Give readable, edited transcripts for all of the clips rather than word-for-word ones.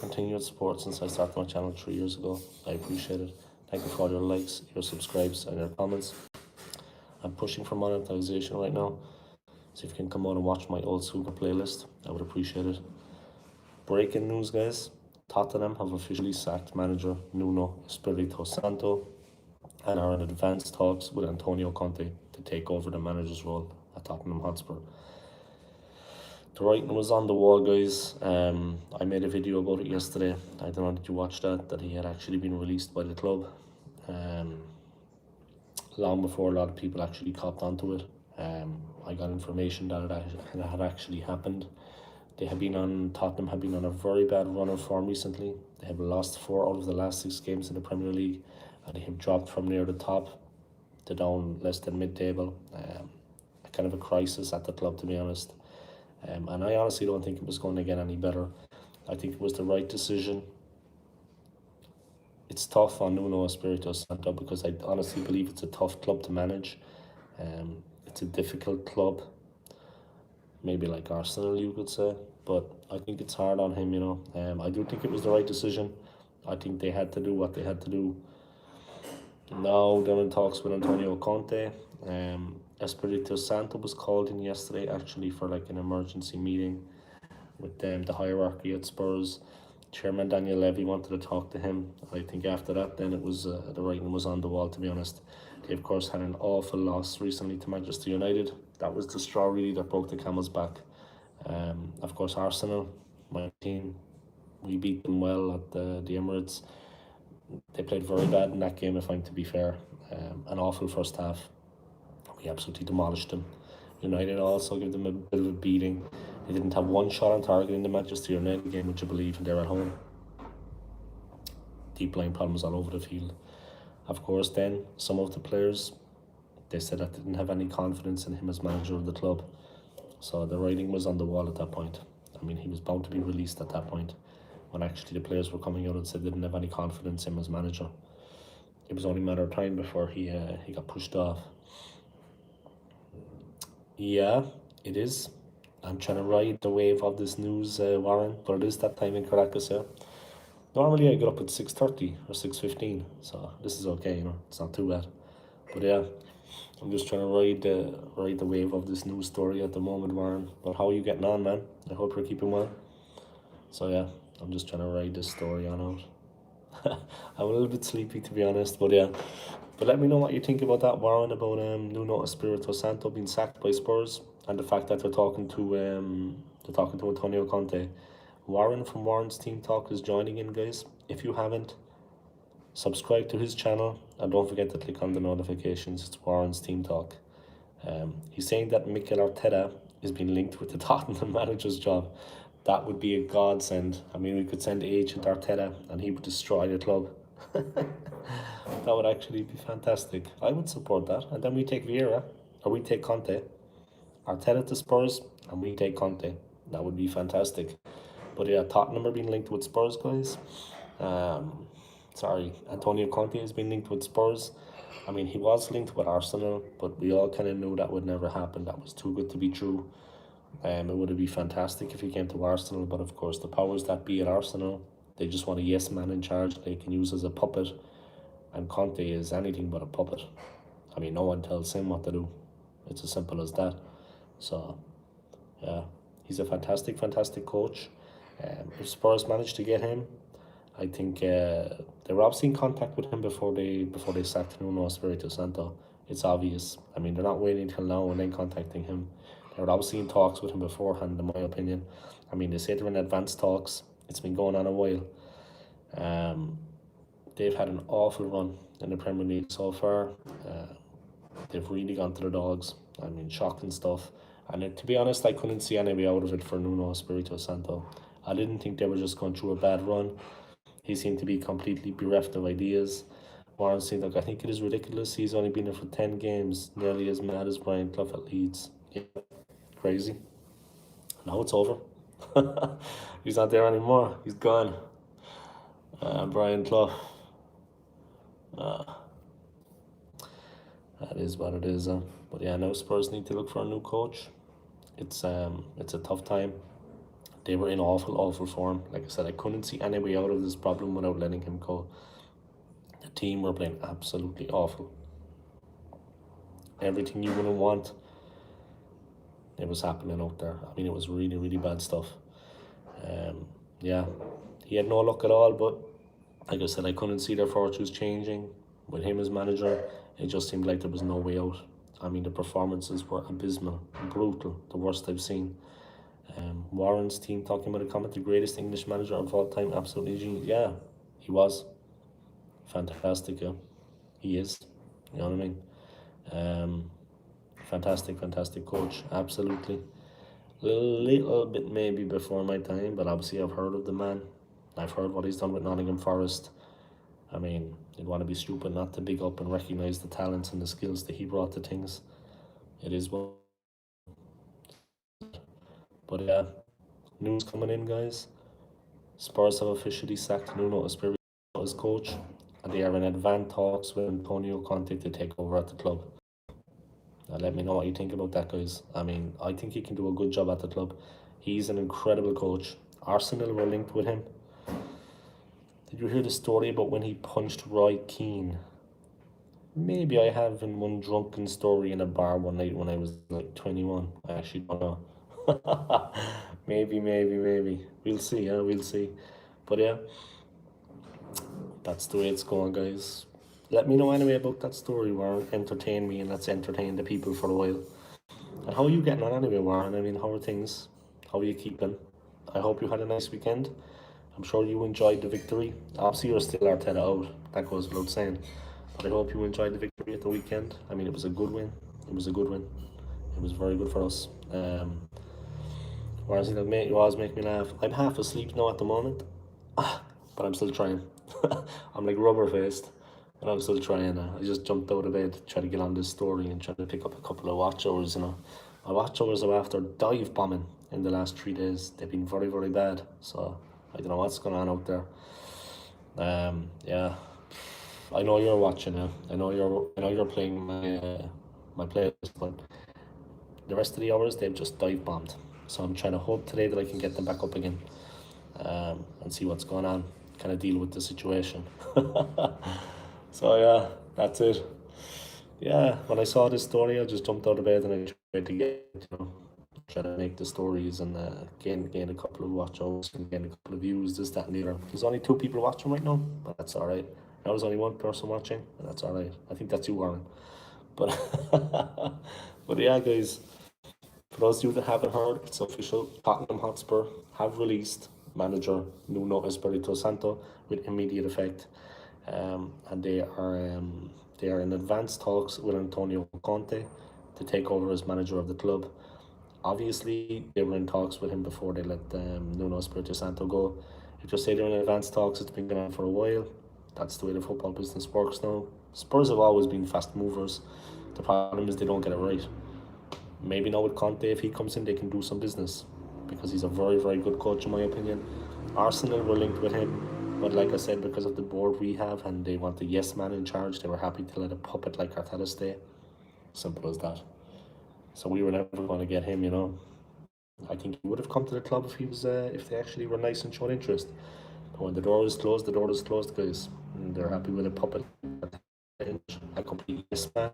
continued support since I started my channel 3 years ago. I appreciate it. Thank you for all your likes, your subscribes, and your comments. I'm pushing for monetization right now, so if you can come out and watch my old Skool playlist, I would appreciate it. Breaking news, guys. Tottenham have officially sacked manager Nuno Espírito Santo and are in advanced talks with Antonio Conte to take over the manager's role at Tottenham Hotspur. The writing was on the wall, guys. I made a video about it yesterday. I don't know, did you watch that he had actually been released by the club. Long before a lot of people actually copped onto it. I got information that it had actually happened. Tottenham have been on a very bad run of form recently. They have lost 4 out of the last 6 games in the Premier League, and they have dropped from near the top to down less than mid-table. Kind of a crisis at the club, to be honest. And I honestly don't think it was going to get any better. I think it was the right decision. It's tough on Nuno Espírito Santo because I honestly believe it's a tough club to manage. It's a difficult club, maybe like Arsenal, you could say, but I think it's hard on him, you know. I do think it was the right decision. I think they had to do what they had to do. Now they're in talks with Antonio Conte. Espírito Santo was called in yesterday actually for like an emergency meeting with the hierarchy at Spurs. Chairman Daniel Levy wanted to talk to him. I think after that then it was the writing was on the wall, to be honest. They of course had an awful loss recently to Manchester United. That was the straw really that broke the camel's back. Of course Arsenal, my team, we beat them well at the Emirates. They played very bad in that game, if I'm to be fair. An awful first half. We absolutely demolished them. United also gave them a bit of a beating. They didn't have one shot on target in the Manchester United game, would you believe, and they're at home. Deep line problems all over the field. Of course, then, some of the players, they said that they didn't have any confidence in him as manager of the club. So the writing was on the wall at that point. I mean, he was bound to be released at that point, when actually the players were coming out and said they didn't have any confidence in him as manager. It was only a matter of time before he got pushed off. Yeah, it is. I'm trying to ride the wave of this news, Warren, but it is that time in Caracas, yeah. Normally I get up at 6:30 or 6:15, so this is okay, you know, it's not too bad. But yeah, I'm just trying to ride the wave of this news story at the moment, Warren. But how are you getting on, man? I hope you're keeping well. So yeah, I'm just trying to ride this story on out. I'm a little bit sleepy, to be honest, but yeah. But let me know what you think about that, Warren, about Nuno Espírito Santo being sacked by Spurs and the fact that they're talking to Antonio Conte. Warren from Warren's Team Talk is joining in, guys. If you haven't, subscribe to his channel and don't forget to click on the notifications. It's Warren's Team Talk. He's saying that Mikel Arteta is being linked with the Tottenham manager's job. That would be a godsend. I mean, we could send Agent Arteta and he would destroy the club. That would actually be fantastic. I would support that. And then we take Vieira, or we take Conte. Arteta to Spurs, and we take Conte. That would be fantastic. But yeah, Tottenham are being linked with Spurs, guys. Antonio Conte has been linked with Spurs. I mean, he was linked with Arsenal, but we all kind of knew that would never happen. That was too good to be true. It would be fantastic if he came to Arsenal, but of course the powers that be at Arsenal, they just want a yes man in charge they can use as a puppet, and Conte is anything but a puppet. I mean, no one tells him what to do. It's as simple as that. So yeah, he's a fantastic coach. If Spurs managed to get him, I think they were obviously in contact with him before they sacked Nuno Espírito Santo. It's obvious. I mean, they're not waiting till now and then contacting him. They were obviously in talks with him beforehand, in my opinion. I mean, they say they're in advanced talks. It's been going on a while. They've had an awful run in the Premier League so far. They've really gone to the dogs. I mean, shocking stuff. And to be honest, I couldn't see any way out of it for Nuno Espírito Santo. I didn't think they were just going through a bad run. He seemed to be completely bereft of ideas. Warren seemed like, I think it is ridiculous. He's only been there for 10 games, nearly as mad as Brian Clough at Leeds. Yeah, crazy. Now it's over. He's not there anymore. He's gone. Brian Clough. That is what it is. But yeah, now Spurs need to look for a new coach. It's a tough time. They were in awful, awful form. Like I said, I couldn't see any way out of this problem without letting him go. The team were playing absolutely awful. Everything you wouldn't want, it was happening out there. I mean, it was really, really bad stuff. Yeah, he had no luck at all, but like I said, I couldn't see their fortunes changing. With him as manager, it just seemed like there was no way out. I mean, the performances were abysmal, brutal, the worst I've seen. Warren's team talking about a comment, the greatest English manager of all time, absolutely genius. Yeah, he was. Fantastic, yeah. He is. You know what I mean? Um, fantastic coach, absolutely. Little bit maybe before my time, but obviously I've heard of the man. I've heard what he's done with Nottingham Forest. I mean, you'd want to be stupid not to big up and recognise the talents and the skills that he brought to things. It is well. But yeah, news coming in, guys. Spurs have officially sacked Nuno Espírito Santo as coach, and they are in advanced talks with Antonio Conte to take over at the club. Now, let me know what you think about that, guys. I mean, I think he can do a good job at the club. He's an incredible coach. Arsenal were linked with him. Did you hear the story about when he punched Roy Keane? Maybe I have in one drunken story in a bar one night when I was like 21. I actually don't know. maybe. We'll see, yeah, we'll see. But yeah, that's the way it's going, guys. Let me know anyway about that story, Warren. Entertain me and let's entertain the people for a while. And how are you getting on anyway, Warren? I mean, how are things? How are you keeping? I hope you had a nice weekend. I'm sure you enjoyed the victory. Obviously, you're still Arteta out. That goes without saying. But I hope you enjoyed the victory at the weekend. I mean, it was a good win. It was a good win. It was very good for us. Whereas you always make me laugh. I'm half asleep now at the moment, but I'm still trying. I'm like rubber faced, and I'm still trying. I just jumped out of bed to try to get on this story and try to pick up a couple of watch hours. My watch hours are after dive bombing in the last 3 days. They've been very, very bad. So I don't know what's going on out there. Yeah, I know you're watching it. I know you're playing my playlist, but the rest of the hours they've just dive bombed. So I'm trying to hope today that I can get them back up again, and see what's going on. Kind of deal with the situation. So yeah, that's it. Yeah, when I saw this story, I just jumped out of bed and I tried to try to make the stories and gain a couple of watch hours and gain a couple of views, this, that, and the other. There's only 2 people watching right now, but that's all right. Now there's only 1 person watching, and that's all right. I think that's you, Warren. But but yeah, guys. For those of you that haven't heard, it's official. Tottenham Hotspur have released manager Nuno Espírito Santo with immediate effect, and they are in advanced talks with Antonio Conte to take over as manager of the club. Obviously, they were in talks with him before they let Nuno Espírito Santo go. If you say they're in advanced talks, it's been going on for a while. That's the way the football business works now. Spurs have always been fast movers. The problem is they don't get it right. Maybe now with Conte, if he comes in, they can do some business because he's a very, very good coach, in my opinion. Arsenal were linked with him, but like I said, because of the board we have and they want the yes man in charge, they were happy to let a puppet like Arteta stay. Simple as that. So we were never going to get him. I think he would have come to the club if he was, if they actually were nice and showed interest. But when the door is closed, the door is closed, guys. And they're happy with a puppet, a complete yes man.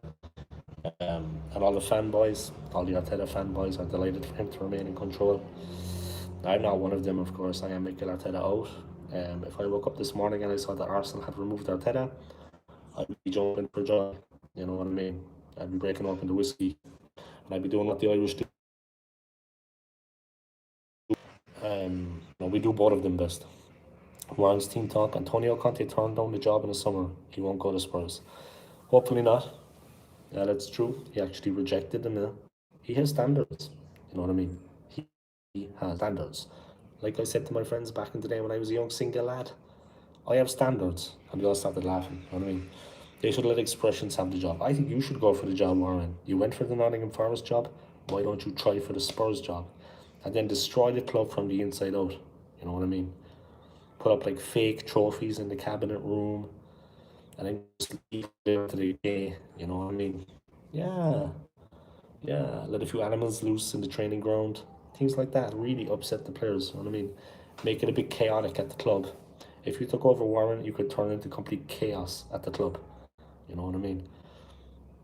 And all the fanboys, all the Arteta fanboys are delighted for him to remain in control. I'm not one of them, of course. I am Mikel Arteta out. If I woke up this morning and I saw that Arsenal had removed Arteta, I'd be jumping for joy. You know what I mean? I'd be breaking open the whiskey, and I'd be doing what the Irish do. We do both of them best. Warren's team talk. Antonio Conte turned down the job in the summer. He won't go to Spurs. Hopefully not. Yeah, that's true. He actually rejected them. Yeah. He has standards. You know what I mean? He has standards. Like I said to my friends back in the day when I was a young single lad, I have standards. And they all started laughing. You know what I mean? They should let expressions have the job. I think you should go for the job, Warren. You went for the Nottingham Forest job. Why don't you try for the Spurs job? And then destroy the club from the inside out. You know what I mean? Put up like fake trophies in the cabinet room. And then just leave it to the day. You know what I mean? Yeah. Let a few animals loose in the training ground. Things like that really upset the players, you know what I mean? Make it a bit chaotic at the club. If you took over Warren, you could turn into complete chaos at the club. You know what I mean?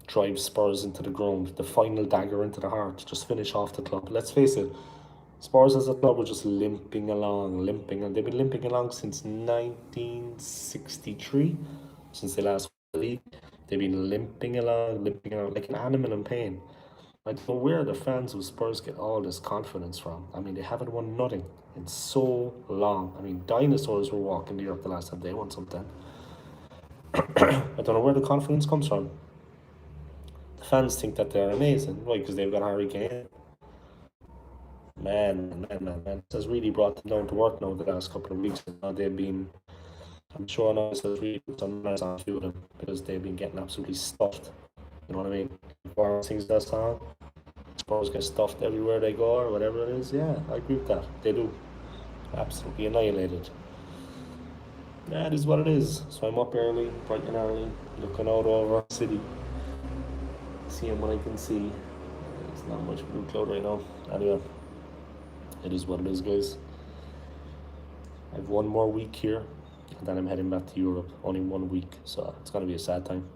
Drive Spurs into the ground, the final dagger into the heart, just finish off the club. Let's face it, Spurs as a club were just limping along, and they've been limping along since 1963, since they last won the league. They've been limping along, like an animal in pain. I don't know where the fans of Spurs get all this confidence from. I mean, they haven't won nothing in so long. I mean, dinosaurs were walking the earth the last time they won something. I don't know where the confidence comes from. The fans think that they're amazing, right? Because they've got Harry Kane. Man. This has really brought them down to work now the last couple of weeks. Now they've been, I'm sure now this has really put some manners on a few of them because they've been getting absolutely stuffed. You know what I mean? Warren sings that song. Spurs get stuffed everywhere they go or whatever it is. Yeah, I agree with that. They do. Absolutely annihilated. That is what it is. So I'm up early, bright and early, looking out over the city, seeing what I can see. There's not much blue cloud right now. Anyway, it is what it is, guys. I have one more week here, and then I'm heading back to Europe. Only 1 week, so it's gonna be a sad time.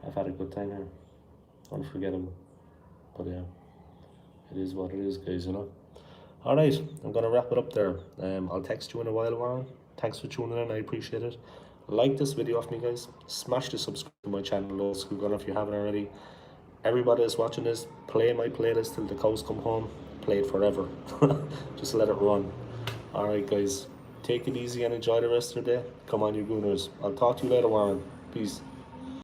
I've had a good time here. Unforgettable. But yeah, it is what it is, guys, you know. Alright, I'm going to wrap it up there. I'll text you in a while, Warren. Thanks for tuning in, I appreciate it. Like this video of me, guys. Smash the subscribe to my channel, Old School Gunner, if you haven't already. Everybody that's watching this, play my playlist till the cows come home. Play it forever. Just let it run. Alright, guys. Take it easy and enjoy the rest of the day. Come on, you Gooners. I'll talk to you later, Warren. Peace.